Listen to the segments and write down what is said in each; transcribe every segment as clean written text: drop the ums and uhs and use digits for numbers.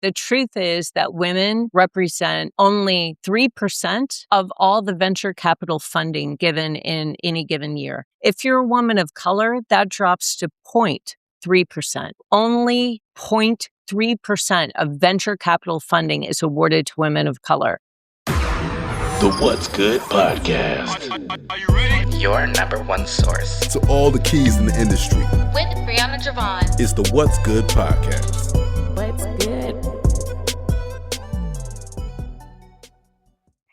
The truth is that women represent only 3% of all the venture capital funding given in any given year. If you're a woman of color, that drops to 0.3%. Only 0.3% of venture capital funding is awarded to women of color. The What's Good Podcast. Are you ready? Your number one source to all the keys in the industry. With Brianna Javon. It's the What's Good Podcast. What's good?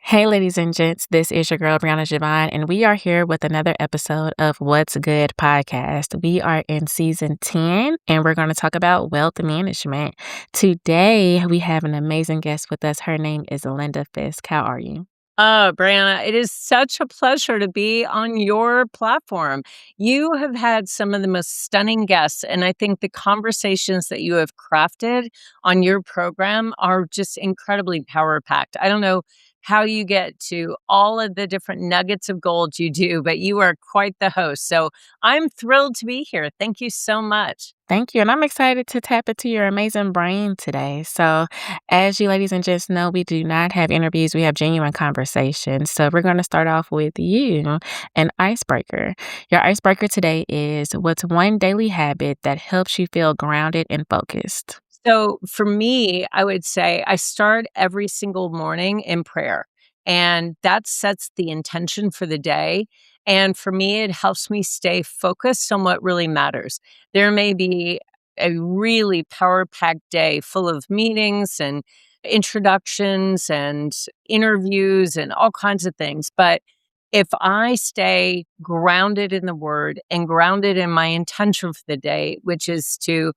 Hey, ladies and gents, this is your girl, Brianna Javon, and we are here with another episode of What's Good Podcast. We are in season 10, and we're going to talk about wealth management. Today, we have an amazing guest with us. Her name is Linda Fisk. How are you? Oh, Brianna, it is such a pleasure to be on your platform. You have had some of the most stunning guests, and I think the conversations that you have crafted on your program are just incredibly power-packed. I don't know how you get to all of the different nuggets of gold you do, but you are quite the host. So I'm thrilled to be here. Thank you so much. Thank you. And I'm excited to tap into your amazing brain today. So as you ladies and gents know, we do not have interviews. We have genuine conversations. So we're going to start off with you, an icebreaker. Your icebreaker today is, what's one daily habit that helps you feel grounded and focused? So for me, I would say I start every single morning in prayer, and that sets the intention for the day. And for me, it helps me stay focused on what really matters. There may be a really power-packed day full of meetings and introductions and interviews and all kinds of things. But if I stay grounded in the word and grounded in my intention for the day, which is to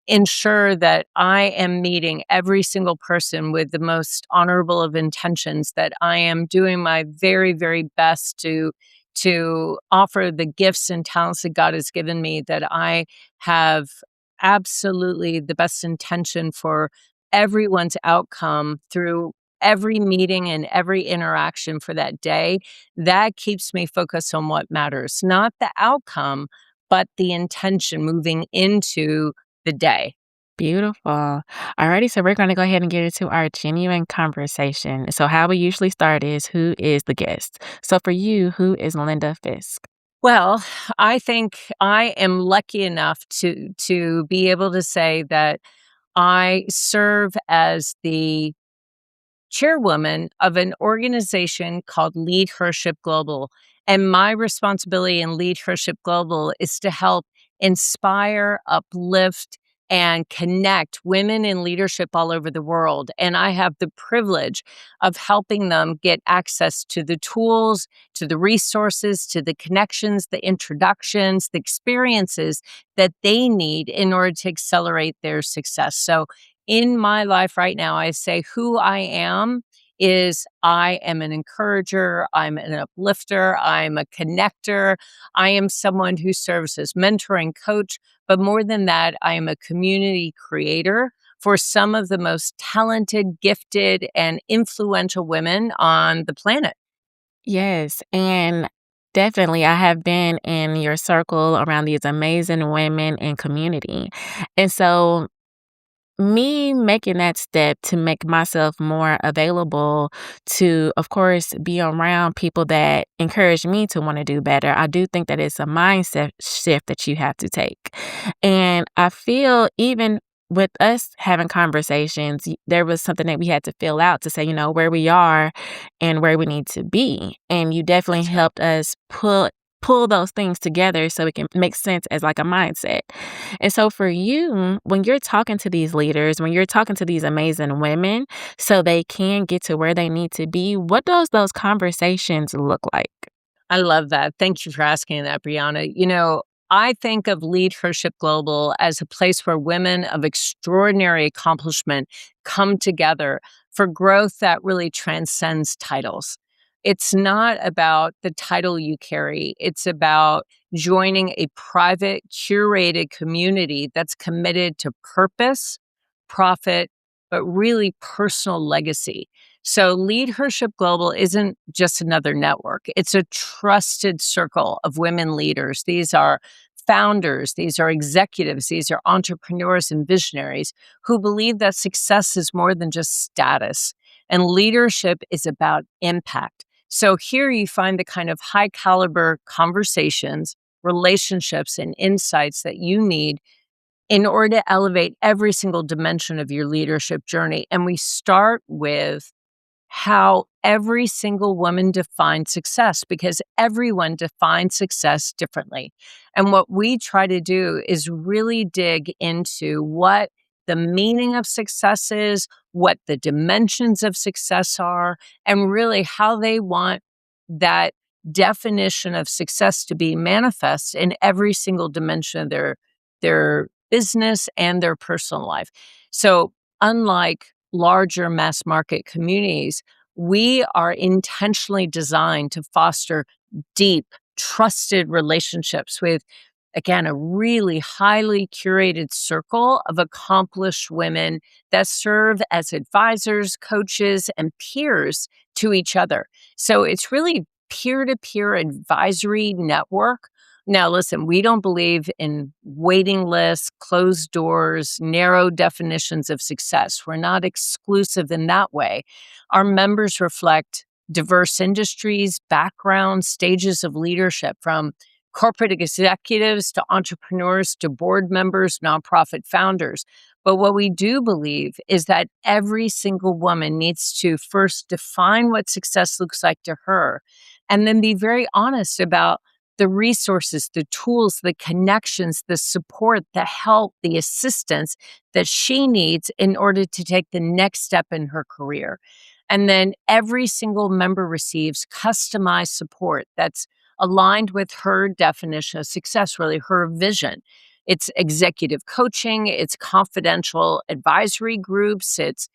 ensure that I am meeting every single person with the most honorable of intentions, that I am doing my very, very best to offer the gifts and talents that God has given me, that I have absolutely the best intention for everyone's outcome through every meeting and every interaction for that day. That keeps me focused on what matters, not the outcome, but the intention moving into the day. Beautiful. Alrighty, so we're going to go ahead and get into our genuine conversation. So how we usually start is, who is the guest? So for you, who is Linda Fisk? Well, I think I am lucky enough to be able to say that I serve as the chairwoman of an organization called LeadHership Global. And my responsibility in LeadHership Global is to help inspire, uplift, and connect women in leadership all over the world. And I have the privilege of helping them get access to the tools, to the resources, to the connections, the introductions, the experiences that they need in order to accelerate their success. So in my life right now, I say who I am is I am an encourager, I'm an uplifter, I'm a connector, I am someone who serves as mentor and coach, but more than that, I am a community creator for some of the most talented, gifted, and influential women on the planet. Yes, and definitely I have been in your circle around these amazing women in community. And so me making that step to make myself more available to, of course, be around people that encourage me to want to do better. I do think that it's a mindset shift that you have to take. And I feel even with us having conversations, there was something that we had to fill out to say, where we are and where we need to be. And you definitely helped us pull those things together so it can make sense as like a mindset. And so for you, when you're talking to these leaders, when you're talking to these amazing women so they can get to where they need to be, what does those conversations look like? I love that. Thank you for asking that, Brianna. I think of LeadHership Global as a place where women of extraordinary accomplishment come together for growth that really transcends titles. It's not about the title you carry. It's about joining a private, curated community that's committed to purpose, profit, but really personal legacy. So LeadHership Global isn't just another network. It's a trusted circle of women leaders. These are founders, these are executives, these are entrepreneurs and visionaries who believe that success is more than just status and leadership is about impact. So here you find the kind of high caliber conversations, relationships, and insights that you need in order to elevate every single dimension of your leadership journey. And we start with how every single woman defines success because everyone defines success differently. And what we try to do is really dig into what the meaning of success is, what the dimensions of success are, and really how they want that definition of success to be manifest in every single dimension of their business and their personal life. So unlike larger mass market communities, we are intentionally designed to foster deep, trusted relationships with, again, a really highly curated circle of accomplished women that serve as advisors, coaches, and peers to each other. So it's really peer to peer advisory network. Now, listen, we don't believe in waiting lists, closed doors, narrow definitions of success. We're not exclusive in that way. Our members reflect diverse industries, backgrounds, stages of leadership from corporate executives to entrepreneurs to board members, nonprofit founders. But what we do believe is that every single woman needs to first define what success looks like to her and then be very honest about the resources, the tools, the connections, the support, the help, the assistance that she needs in order to take the next step in her career. And then every single member receives customized support that's aligned with her definition of success, really her vision. It's executive coaching, it's confidential advisory groups, it's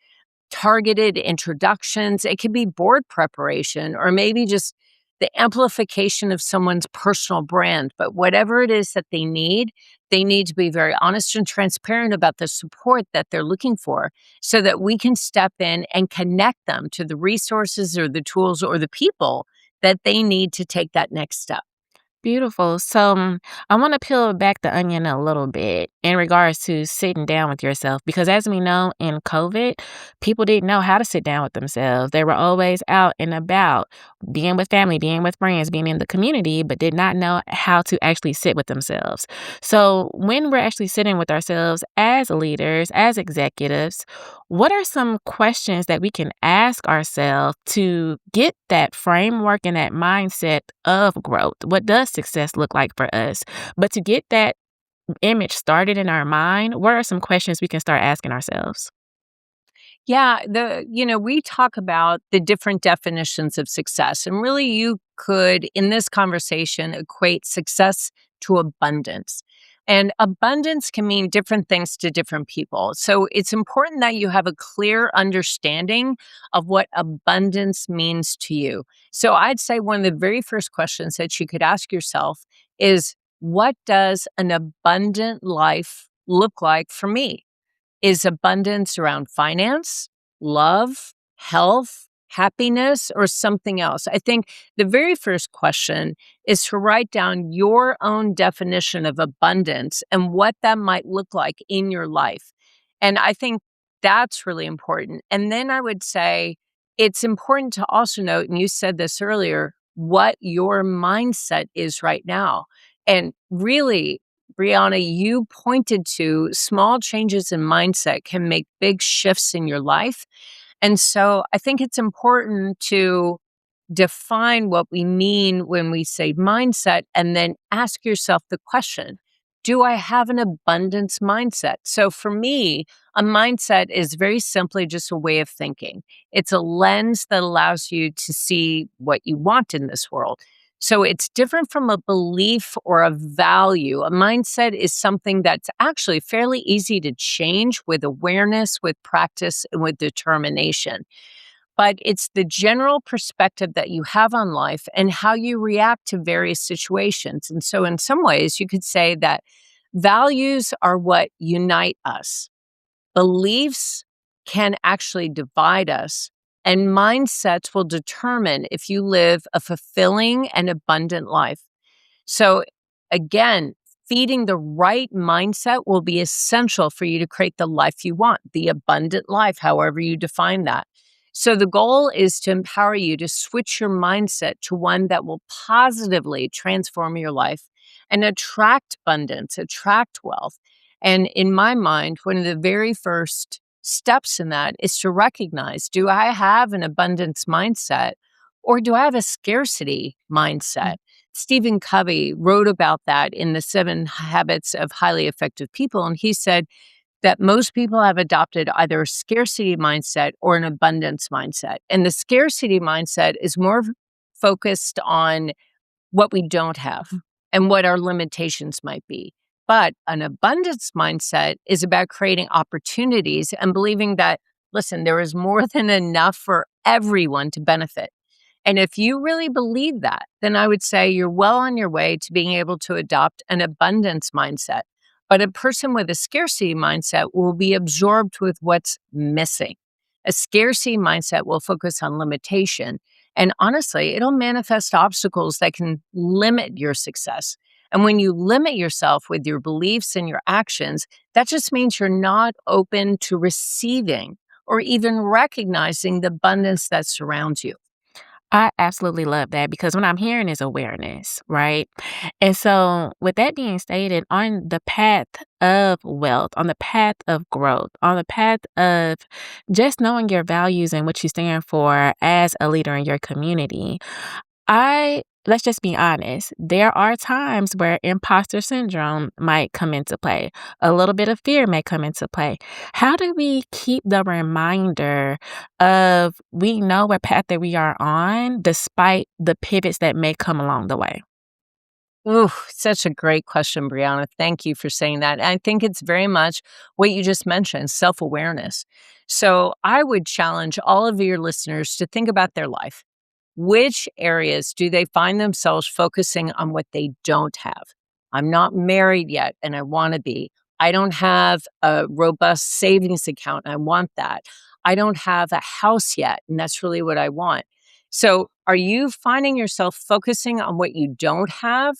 targeted introductions. It could be board preparation or maybe just the amplification of someone's personal brand. But whatever it is that they need to be very honest and transparent about the support that they're looking for so that we can step in and connect them to the resources or the tools or the people that they need to take that next step. Beautiful. So, I want to peel back the onion a little bit in regards to sitting down with yourself because, as we know, in COVID, people didn't know how to sit down with themselves. They were always out and about, being with family, being with friends, being in the community, but did not know how to actually sit with themselves. So, when we're actually sitting with ourselves as leaders, as executives, what are some questions that we can ask ourselves to get that framework and that mindset of growth? What does success look like for us? But to get that image started in our mind, what are some questions we can start asking ourselves? Yeah, we talk about the different definitions of success, and really you could, in this conversation, equate success to abundance. And abundance can mean different things to different people. So it's important that you have a clear understanding of what abundance means to you. So I'd say one of the very first questions that you could ask yourself is, what does an abundant life look like for me? Is abundance around finance, love, health, happiness, or something else? I think the very first question is to write down your own definition of abundance and what that might look like in your life. And I think that's really important. And then I would say it's important to also note, and you said this earlier, what your mindset is right now. And really, Brianna, you pointed to small changes in mindset can make big shifts in your life. And so I think it's important to define what we mean when we say mindset and then ask yourself the question, do I have an abundance mindset? So for me, a mindset is very simply just a way of thinking. It's a lens that allows you to see what you want in this world. So it's different from a belief or a value. A mindset is something that's actually fairly easy to change with awareness, with practice, and with determination. But it's the general perspective that you have on life and how you react to various situations. And so, in some ways, you could say that values are what unite us, beliefs can actually divide us, and mindsets will determine if you live a fulfilling and abundant life. So, again, Feeding the right mindset will be essential for you to create the life you want, the abundant life, however you define that. So the goal is to empower you to switch your mindset to one that will positively transform your life and attract abundance, attract wealth. And in my mind, one of the very first steps in that is to recognize, do I have an abundance mindset or do I have a scarcity mindset? Stephen Covey wrote about that in the 7 Habits of Highly Effective People. And he said that most people have adopted either a scarcity mindset or an abundance mindset. And the scarcity mindset is more focused on what we don't have and what our limitations might be. But an abundance mindset is about creating opportunities and believing that, listen, there is more than enough for everyone to benefit. And if you really believe that, then I would say you're well on your way to being able to adopt an abundance mindset. But a person with a scarcity mindset will be absorbed with what's missing. A scarcity mindset will focus on limitation. And honestly, it'll manifest obstacles that can limit your success. And when you limit yourself with your beliefs and your actions, that just means you're not open to receiving or even recognizing the abundance that surrounds you. I absolutely love that because what I'm hearing is awareness, right? And so, with that being stated, on the path of wealth, on the path of growth, on the path of just knowing your values and what you stand for as a leader in your community, let's just be honest, there are times where imposter syndrome might come into play. A little bit of fear may come into play. How do we keep the reminder of we know what path that we are on despite the pivots that may come along the way? Ooh, such a great question, Brianna. Thank you for saying that. I think it's very much what you just mentioned, self-awareness. So I would challenge all of your listeners to think about their life. Which areas do they find themselves focusing on what they don't have? I'm not married yet and I want to be. I don't have a robust savings account and I want that. I don't have a house yet and that's really what I want. So, are you finding yourself focusing on what you don't have?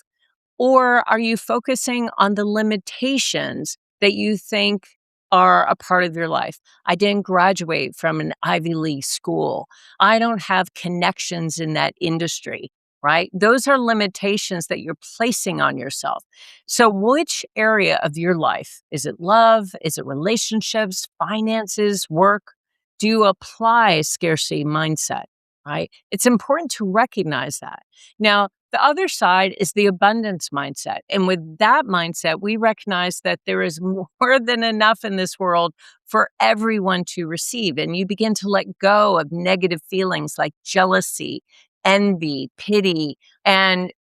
Or are you focusing on the limitations that you think are a part of your life? I didn't graduate from an Ivy League school. I don't have connections in that industry, right? Those are limitations that you're placing on yourself. So, which area of your life is it love? Is it relationships, finances, work? Do you apply a scarcity mindset, right? It's important to recognize that. Now, the other side is the abundance mindset. And with that mindset, we recognize that there is more than enough in this world for everyone to receive. And you begin to let go of negative feelings like jealousy, envy, pity, and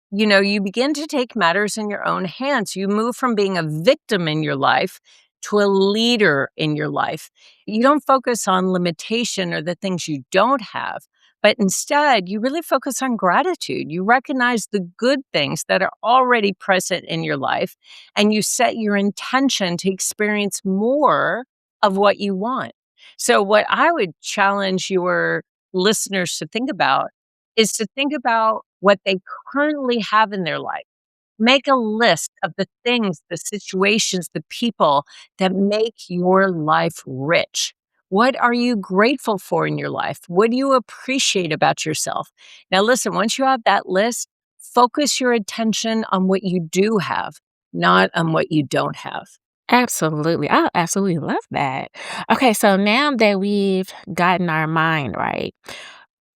you begin to take matters in your own hands. You move from being a victim in your life to a leader in your life. You don't focus on limitation or the things you don't have, but instead you really focus on gratitude. You recognize the good things that are already present in your life, and you set your intention to experience more of what you want. So, what I would challenge your listeners to think about is to think about what they currently have in their life. Make a list of the things, the situations, the people that make your life rich. What are you grateful for in your life? What do you appreciate about yourself? Now, listen, once you have that list, focus your attention on what you do have, not on what you don't have. Absolutely. I absolutely love that. Okay, so now that we've gotten our mind right,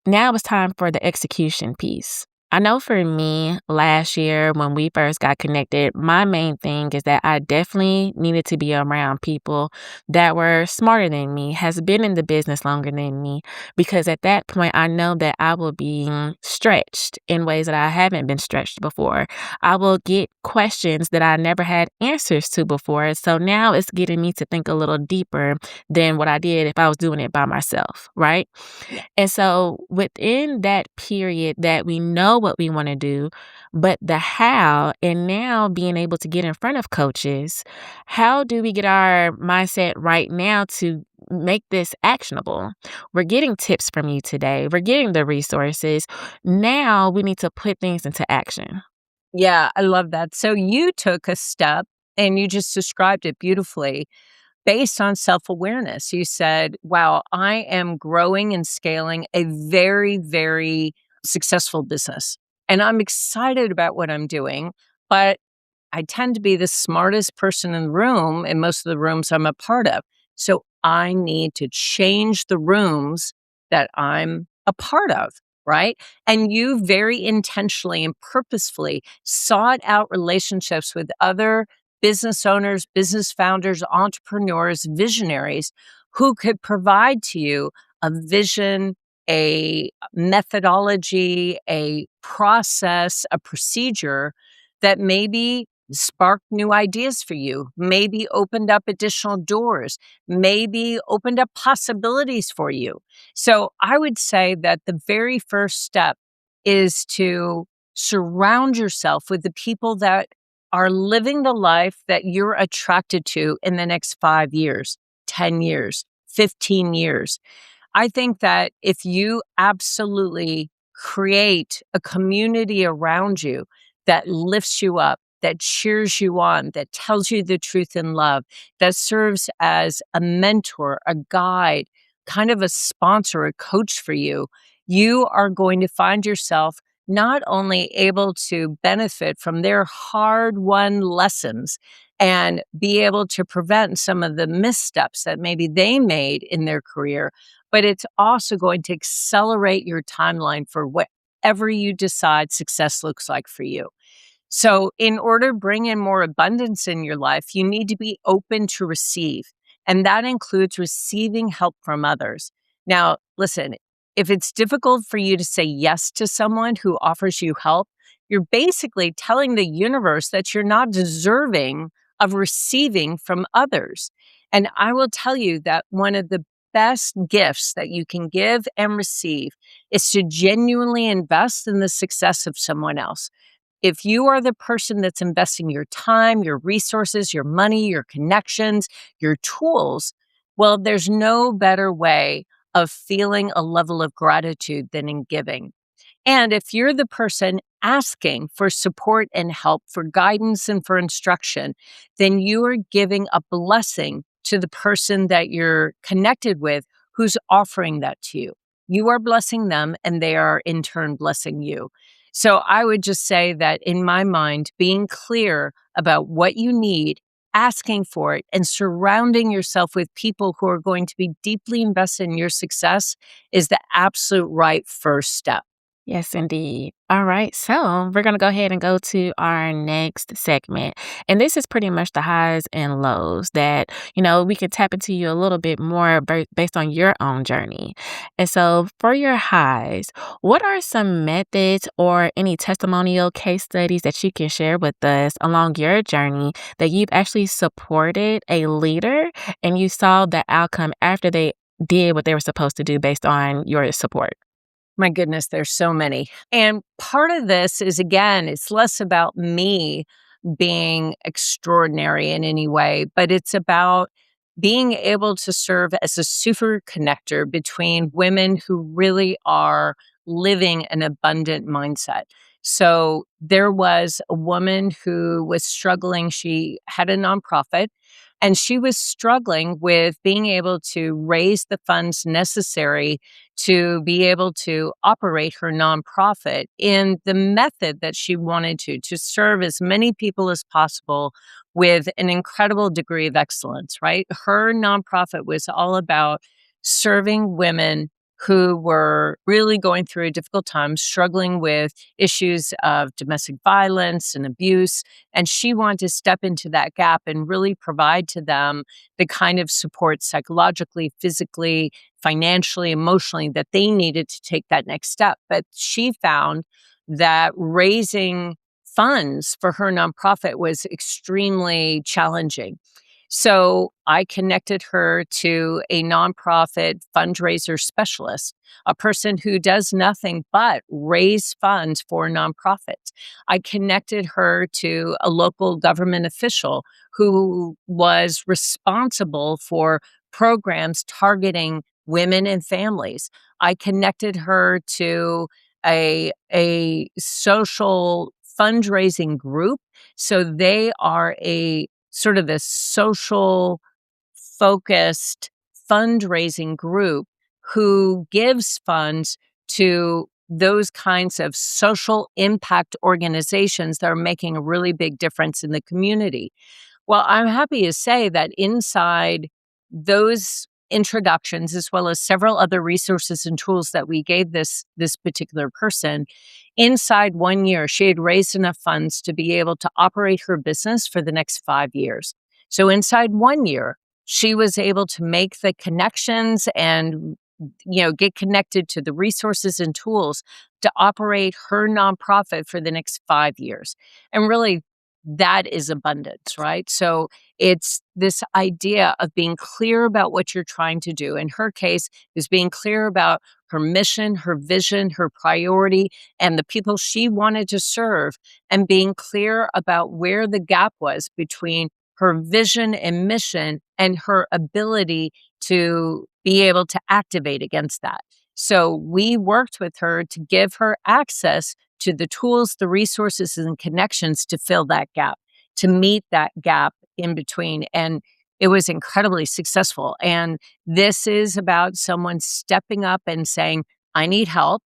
now it's time for the execution piece. I know for me, last year when we first got connected, my main thing is that I definitely needed to be around people that were smarter than me, has been in the business longer than me, because at that point I know that I will be stretched in ways that I haven't been stretched before. I will get questions that I never had answers to before. So now it's getting me to think a little deeper than what I did if I was doing it by myself, right? And so within that period that we know what we want to do, but the how, and now being able to get in front of coaches, how do we get our mindset right now to make this actionable? We're getting tips from you today. We're getting the resources. Now we need to put things into action. Yeah, I love that. So you took a step and you just described it beautifully based on self awareness. You said, wow, I am growing and scaling a very, very successful business. And I'm excited about what I'm doing, but I tend to be the smartest person in the room in most of the rooms I'm a part of. So I need to change the rooms that I'm a part of, right? And you very intentionally and purposefully sought out relationships with other business owners, business founders, entrepreneurs, visionaries who could provide to you a vision, a methodology, a process, a procedure that maybe sparked new ideas for you, maybe opened up additional doors, maybe opened up possibilities for you. So I would say that the very first step is to surround yourself with the people that are living the life that you're attracted to in the next 5 years, 10 years, 15 years. I think that if you absolutely create a community around you that lifts you up, that cheers you on, that tells you the truth in love, that serves as a mentor, a guide, kind of a sponsor, a coach for you, you are going to find yourself not only able to benefit from their hard won lessons and be able to prevent some of the missteps that maybe they made in their career, but it's also going to accelerate your timeline for whatever you decide success looks like for you. So, in order to bring in more abundance in your life, you need to be open to receive. And that includes receiving help from others. Now, listen, if it's difficult for you to say yes to someone who offers you help, you're basically telling the universe that you're not deserving of receiving from others. And I will tell you that one of the best gifts that you can give and receive is to genuinely invest in the success of someone else. If you are the person that's investing your time, your resources, your money, your connections, your tools, well, there's no better way of feeling a level of gratitude than in giving. And if you're the person asking for support and help, for guidance and for instruction, then you are giving a blessing to the person that you're connected with who's offering that to you. You are blessing them, and they are in turn blessing you. So I would just say that in my mind, being clear about what you need, asking for it, and surrounding yourself with people who are going to be deeply invested in your success is the absolute right first step. Yes, indeed. All right. So we're going to go ahead and go to our next segment. And this is pretty much the highs and lows that, we can tap into you a little bit more based on your own journey. And so for your highs, what are some methods or any testimonial case studies that you can share with us along your journey that you've actually supported a leader and you saw the outcome after they did what they were supposed to do based on your support? My goodness, there's so many. And part of this is, again, it's less about me being extraordinary in any way, but it's about being able to serve as a super connector between women who really are living an abundant mindset. So there was a woman who was struggling. She had a nonprofit and she was struggling with being able to raise the funds necessary to be able to operate her nonprofit in the method that she wanted to serve as many people as possible with an incredible degree of excellence, right? Her nonprofit was all about serving women who were really going through a difficult time, struggling with issues of domestic violence and abuse. And she wanted to step into that gap and really provide to them the kind of support psychologically, physically, financially, emotionally that they needed to take that next step. But she found that raising funds for her nonprofit was extremely challenging. So I connected her to a nonprofit fundraiser specialist, a person who does nothing but raise funds for nonprofits. I connected her to a local government official who was responsible for programs targeting women and families. I connected her to a social fundraising group. So they are a sort of a social focused fundraising group who gives funds to those kinds of social impact organizations that are making a really big difference in the community. Well, I'm happy to say that inside those introductions, as well as several other resources and tools that we gave this particular person, inside 1 year, she had raised enough funds to be able to operate her business for the next 5 years. So inside 1 year, she was able to make the connections and get connected to the resources and tools to operate her nonprofit for the next 5 years. And really, that is abundance, right? So it's this idea of being clear about what you're trying to do. In her case, is being clear about her mission, her vision, her priority, and the people she wanted to serve, and being clear about where the gap was between her vision and mission and her ability to be able to activate against that. So we worked with her to give her access to the tools, the resources, and connections to fill that gap, to meet that gap in between. And it was incredibly successful. And this is about someone stepping up and saying, I need help.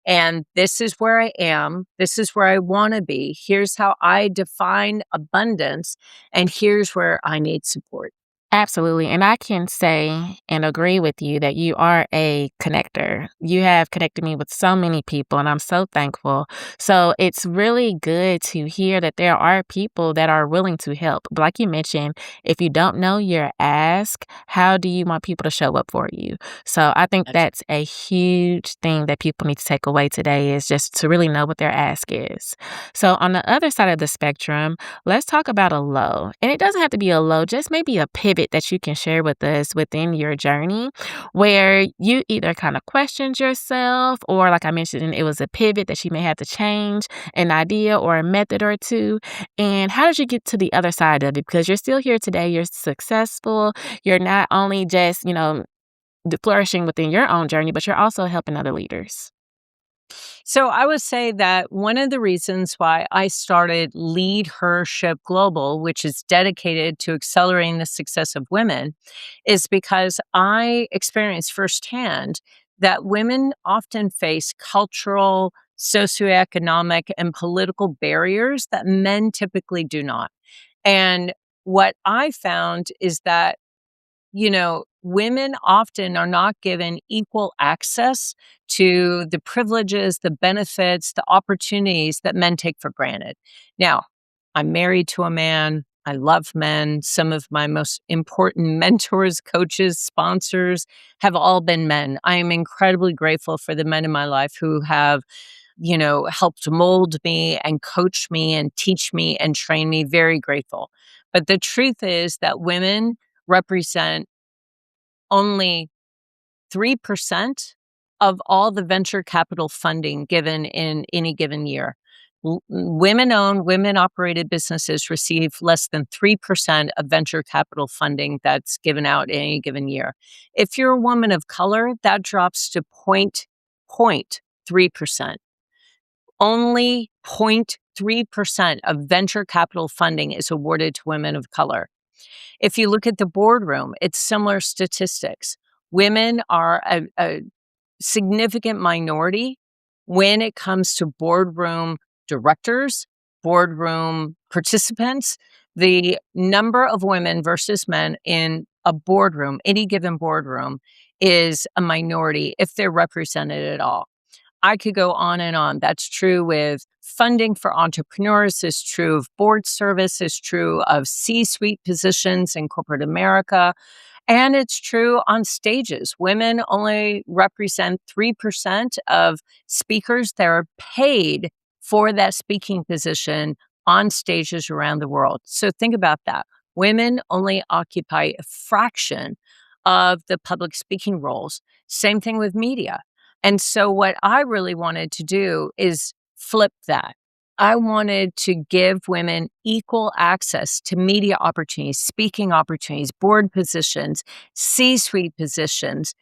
And this is where I am. This is where I want to be. Here's how I define abundance. And here's where I need support. Absolutely. And I can say and agree with you that you are a connector. You have connected me with so many people, and I'm so thankful. So it's really good to hear that there are people that are willing to help. But like you mentioned, if you don't know your ask, how do you want people to show up for you? So I think That's that's a huge thing that people need to take away today, is just to really know what their ask is. So on the other side of the spectrum, let's talk about a low. And it doesn't have to be a low, just maybe a pivot that you can share with us within your journey where you either kind of questioned yourself, or like I mentioned, it was a pivot that you may have to change an idea or a method or two. And how did you get to the other side of it? Because you're still here today, you're successful, you're not only just, flourishing within your own journey, but you're also helping other leaders. So I would say that one of the reasons why I started LeadHership Global, which is dedicated to accelerating the success of women, is because I experienced firsthand that women often face cultural, socioeconomic, and political barriers that men typically do not. And what I found is that women often are not given equal access to the privileges, the benefits, the opportunities that men take for granted. Now, I'm married to a man. I love men. Some of my most important mentors, coaches, sponsors have all been men. I am incredibly grateful for the men in my life who have helped mold me and coach me and teach me and train me. Very grateful. But the truth is that women represent only 3% of all the venture capital funding given in any given year. Women-owned, women-operated businesses receive less than 3% of venture capital funding that's given out in any given year. If you're a woman of color, that drops to 0.3%. Only 0.3% of venture capital funding is awarded to women of color. If you look at the boardroom, it's similar statistics. Women are a significant minority when it comes to boardroom directors, boardroom participants. The number of women versus men in a boardroom, any given boardroom, is a minority if they're represented at all. I could go on and on. That's true with funding for entrepreneurs, is true of board service, is true of C-suite positions in corporate America. And it's true on stages. Women only represent 3% of speakers that are paid for that speaking position on stages around the world. So think about that. Women only occupy a fraction of the public speaking roles. Same thing with media. And so what I really wanted to do is flip that. I wanted to give women equal access to media opportunities, speaking opportunities, board positions, C-suite positions,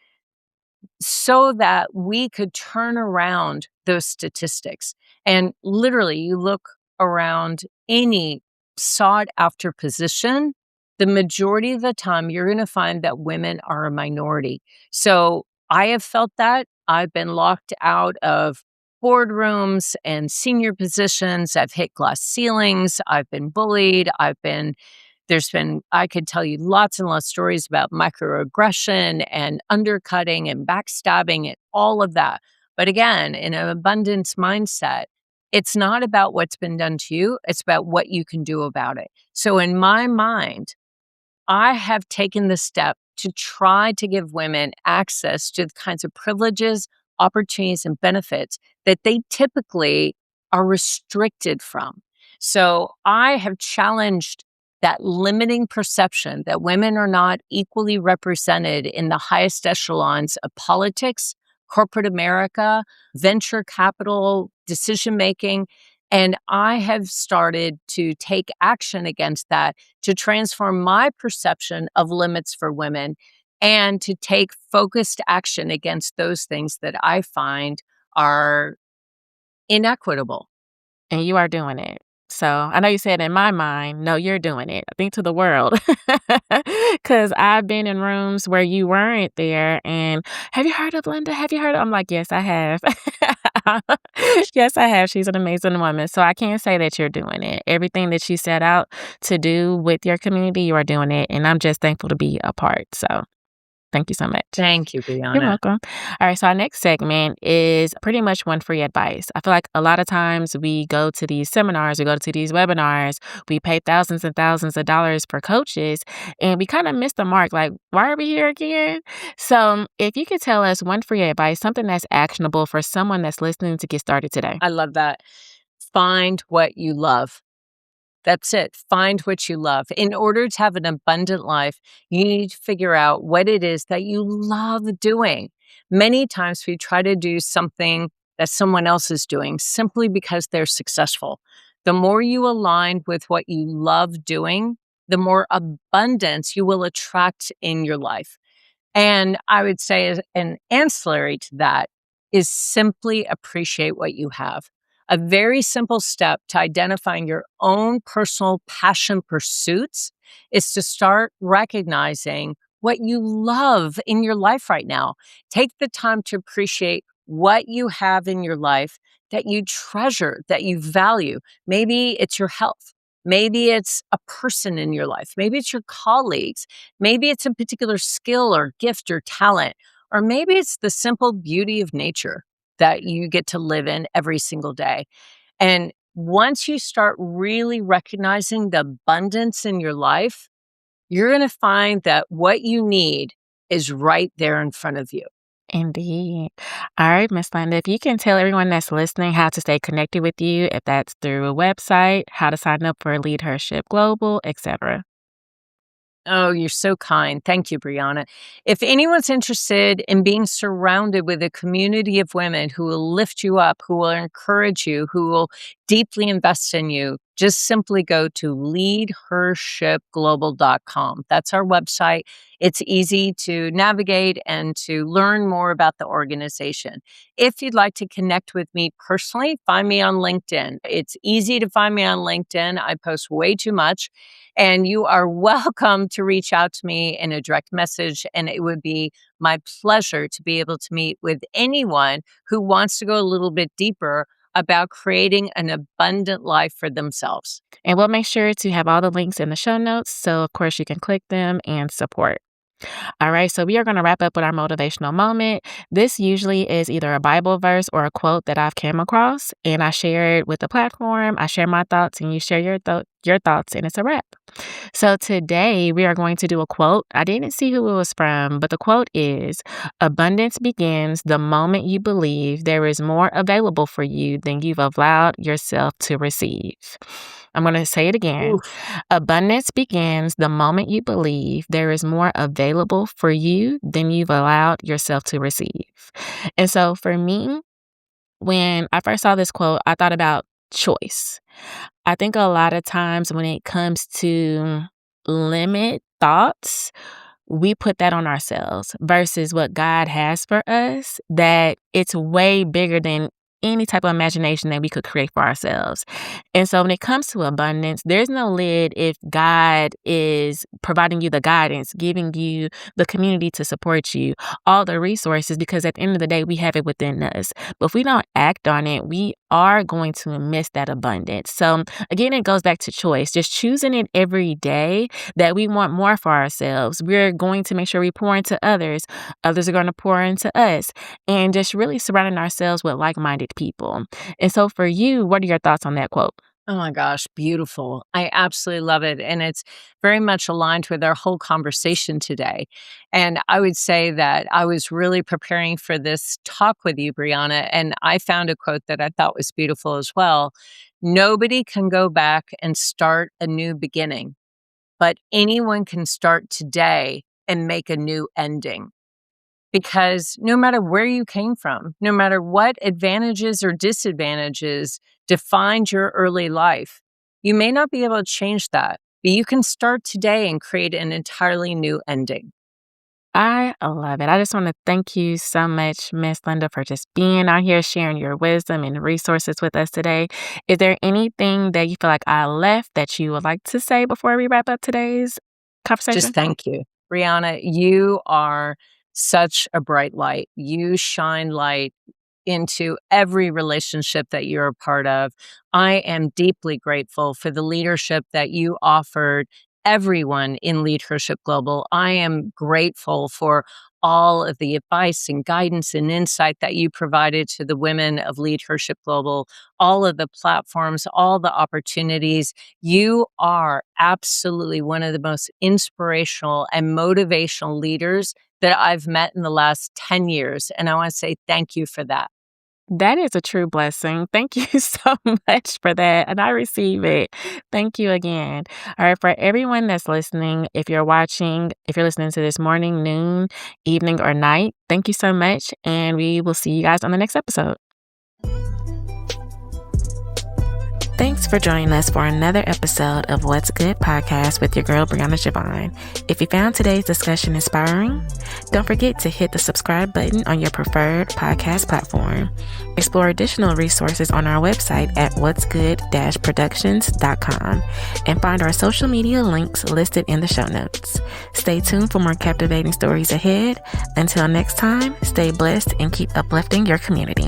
so that we could turn around those statistics. And literally, you look around any sought after position, the majority of the time you're going to find that women are a minority. So I have felt that. I've been locked out of boardrooms and senior positions. I've hit glass ceilings. I've been bullied. I could tell you lots and lots of stories about microaggression and undercutting and backstabbing and all of that. But again, in an abundance mindset, it's not about what's been done to you, it's about what you can do about it. So in my mind, I have taken the step to try to give women access to the kinds of privileges, opportunities, and benefits that they typically are restricted from. So I have challenged that limiting perception that women are not equally represented in the highest echelons of politics, corporate America, venture capital, decision making. And I have started to take action against that to transform my perception of limits for women and to take focused action against those things that I find are inequitable. And you are doing it. So I know you said in my mind, no, you're doing it. I think to the world. Because I've been in rooms where you weren't there. And have you heard of Linda? Have you heard of? I'm like, yes, I have. Yes, I have. She's an amazing woman. So I can't say that you're doing it. Everything that you set out to do with your community, you are doing it. And I'm just thankful to be a part. So thank you so much. Thank you, You're Brianna. welcome. All right, so our next segment is pretty much one free advice. I feel like a lot of times we go to these seminars, we go to these webinars, we pay thousands and thousands of dollars for coaches, and we kind of miss the mark. Like, why are we here again? So, if you could tell us one free advice, something that's actionable for someone that's listening to get started today. I love that. Find what you love. That's it. Find what you love. In order to have an abundant life, you need to figure out what it is that you love doing. Many times we try to do something that someone else is doing simply because they're successful. The more you align with what you love doing, the more abundance you will attract in your life. And I would say as an ancillary to that is simply appreciate what you have. A very simple step to identifying your own personal passion pursuits is to start recognizing what you love in your life right now. Take the time to appreciate what you have in your life that you treasure, that you value. Maybe it's your health. Maybe it's a person in your life. Maybe it's your colleagues. Maybe it's a particular skill or gift or talent, or maybe it's the simple beauty of nature that you get to live in every single day. And once you start really recognizing the abundance in your life, you're going to find that what you need is right there in front of you. Indeed. All right, Miss Linda, if you can tell everyone that's listening how to stay connected with you, if that's through a website, how to sign up for LeadHership Global, etc. Oh, you're so kind. Thank you, Brianna. If anyone's interested in being surrounded with a community of women who will lift you up, who will encourage you, who will deeply invest in you, just simply go to leadhershipglobal.com. That's our website. It's easy to navigate and to learn more about the organization. If you'd like to connect with me personally, find me on LinkedIn. It's easy to find me on LinkedIn. I post way too much. And you are welcome to reach out to me in a direct message. And it would be my pleasure to be able to meet with anyone who wants to go a little bit deeper about creating an abundant life for themselves. And we'll make sure to have all the links in the show notes. So, of course, you can click them and support. All right, so we are going to wrap up with our motivational moment. This usually is either a Bible verse or a quote that I've come across, and I share it with the platform. I share my thoughts, and you share your thoughts, and it's a wrap. So today we are going to do a quote. I didn't see who it was from, but the quote is, "Abundance begins the moment you believe there is more available for you than you've allowed yourself to receive." I'm going to say it again. Oof. Abundance begins the moment you believe there is more available for you than you've allowed yourself to receive. And so for me, when I first saw this quote, I thought about choice. I think a lot of times when it comes to limit thoughts, we put that on ourselves versus what God has for us, that it's way bigger than any type of imagination that we could create for ourselves. And so when it comes to abundance, there's no lid if God is providing you the guidance, giving you the community to support you, all the resources, because at the end of the day, we have it within us. But if we don't act on it, we are going to miss that abundance. So again, it goes back to choice, just choosing it every day that we want more for ourselves. We're going to make sure we pour into others. Others are going to pour into us, and just really surrounding ourselves with like-minded people. And so for you, what are your thoughts on that quote? Oh my gosh, beautiful. I absolutely love it. And it's very much aligned with our whole conversation today. And I would say that I was really preparing for this talk with you, Brianna, and I found a quote that I thought was beautiful as well. Nobody can go back and start a new beginning, but anyone can start today and make a new ending. Because no matter where you came from, no matter what advantages or disadvantages defined your early life, you may not be able to change that, but you can start today and create an entirely new ending. I love it. I just want to thank you so much, Miss Linda, for just being out here sharing your wisdom and resources with us today. Is there anything that you feel like I left that you would like to say before we wrap up today's conversation? Just thank you. Brianna, you are such a bright light. You shine light into every relationship that you're a part of. I am deeply grateful for the leadership that you offered everyone in LeadHership Global. I am grateful for all of the advice and guidance and insight that you provided to the women of LeadHership Global, all of the platforms, all the opportunities. You are absolutely one of the most inspirational and motivational leaders that I've met in the last 10 years. And I want to say thank you for that. That is a true blessing. Thank you so much for that. And I receive it. Thank you again. All right. For everyone that's listening, if you're watching, if you're listening to this morning, noon, evening, or night, thank you so much. And we will see you guys on the next episode. Thanks for joining us for another episode of What's Good podcast with your girl, Brianna Javon. If you found today's discussion inspiring, don't forget to hit the subscribe button on your preferred podcast platform. Explore additional resources on our website at whatsgood-productions.com and find our social media links listed in the show notes. Stay tuned for more captivating stories ahead. Until next time, stay blessed and keep uplifting your community.